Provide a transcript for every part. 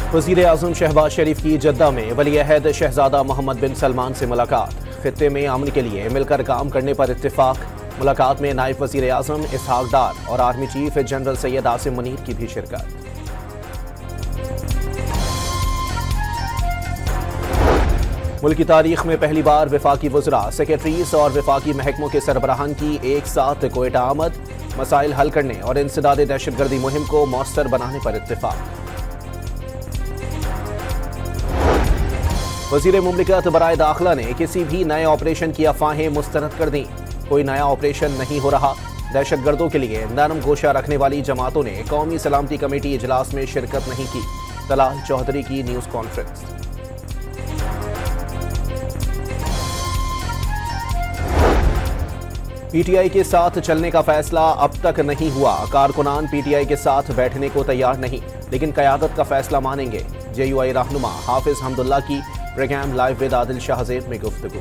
वज़ीर आज़म शहबाज शरीफ की जद्दा में वली-ए-अहद शहजादा मोहम्मद बिन सलमान से मुलाकात। खित्ते में अमन के लिए मिलकर काम करने पर इत्तेफाक। मुलाकात में नायब वज़ीर आज़म इसहाक डार और army chief general Syed Asim Munir की भी शिरकत। मुल्क की तारीख में पहली बार वफाकी वज़रा, सेक्रेटरीज और वफाकी महकमों के सरबराहान की एक साथ कोयटा आमद। मसाइल हल करने और इंसदाद दहशतगर्दी मुहिम को मौसर बनाने पर इत्तेफाक। वज़ीर मुमलिकत बराए दाखिला ने किसी भी नए ऑपरेशन की अफवाहें मुस्तरद कर दी। कोई नया ऑपरेशन नहीं हो रहा। दहशतगर्दों के लिए नरम गोशा रखने वाली जमातों ने कौमी सलामती कमेटी इजलास में शिरकत नहीं की। तलाल चौधरी की न्यूज़ कॉन्फ्रेंस। पीटीआई के साथ चलने का फैसला अब तक नहीं हुआ। कारकुनान पीटीआई के साथ बैठने को तैयार नहीं, लेकिन क़यादत का फैसला मानेंगे। जेयूआई रहनुमा हाफिज हमदुल्ला की program live with Adil Shahzeb में गुफ्तगू।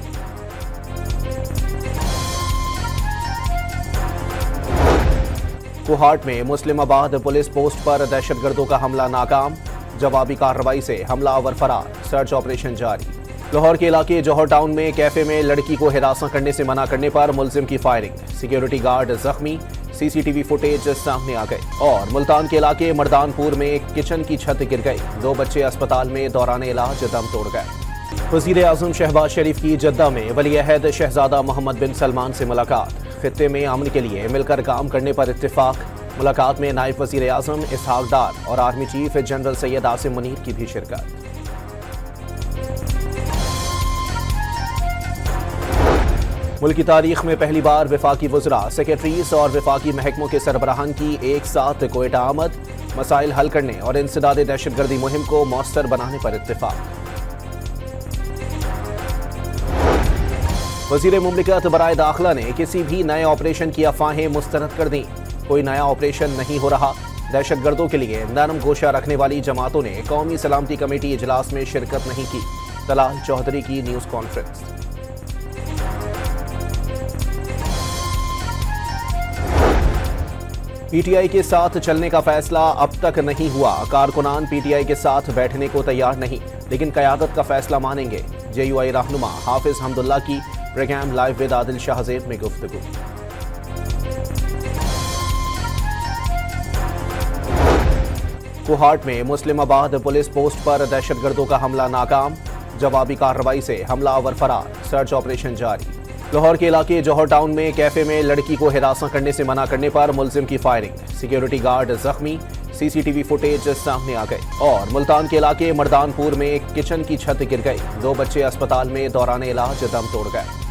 कोहाट में मुस्लिमाबाद पुलिस पोस्ट पर दहशतगर्दों का हमला नाकाम। जवाबी कार्रवाई से हमलावर फरार। सर्च ऑपरेशन जारी। लाहौर के इलाके जौहर टाउन में कैफे में लड़की को हिरासत करने से मना करने पर मुलजिम की फायरिंग। सिक्योरिटी गार्ड जख्मी। सीसीटीवी फुटेज सामने आ गए। और मुल्तान के इलाके मर्दानपुर में एक किचन की छत गिर गई। 2 बच्चे अस्पताल में दौरान इलाज दम तोड़ गए। वज़ीर आज़म शहबाज शरीफ की जद्दा में वली-ए-अहद शहजादा मोहम्मद बिन सलमान से मुलाकात। खित्ते में अमन के लिए मिलकर काम करने पर इत्तेफाक। मुलाकात में नायब वज़ीर आज़म इसहाक डार और army chief general Syed Asim Munir की भी शिरकत। मुल्क की तारीख में पहली बार वफाकी वज़रा, सेक्रेटरीज और वफाकी महकमों के सरबराहान की एक साथ कोयटा आमद। मसाइल हल करने और इंसदाद दहशतगर्दी मुहिम को मौसर बनाने पर इत्तेफाक। वज़ीर मुमलिकत बराए दाखिला ने किसी भी नए ऑपरेशन की अफवाहें मुस्तरद कर दी। कोई नया ऑपरेशन नहीं हो रहा। दहशतगर्दों के लिए नरम गोशा रखने वाली जमातों ने कौमी सलामती कमेटी इजलास में शिरकत नहीं की। तलाल चौधरी की न्यूज़ कॉन्फ्रेंस। पीटीआई के साथ चलने का फैसला अब तक नहीं हुआ। कारकुनान पीटीआई के साथ बैठने को तैयार नहीं, लेकिन क़यादत का फैसला मानेंगे। जेयूआई रहनुमा हाफिज हमदुल्ला की program live with Adil Shahzeb में गुफ्तगू। कोहाट में मुस्लिमाबाद पुलिस पोस्ट पर दहशतगर्दों का हमला नाकाम। जवाबी कार्रवाई से हमलावर फरार। सर्च ऑपरेशन जारी। लाहौर के इलाके जौहर टाउन में कैफे में लड़की को हिरासत करने से मना करने पर मुलजिम की फायरिंग। सिक्योरिटी गार्ड जख्मी। सीसीटीवी फुटेज सामने आ गए। और मुल्तान के इलाके मर्दानपुर में एक किचन की छत गिर गई। 2 बच्चे अस्पताल में दौरान इलाज दम तोड़ गए।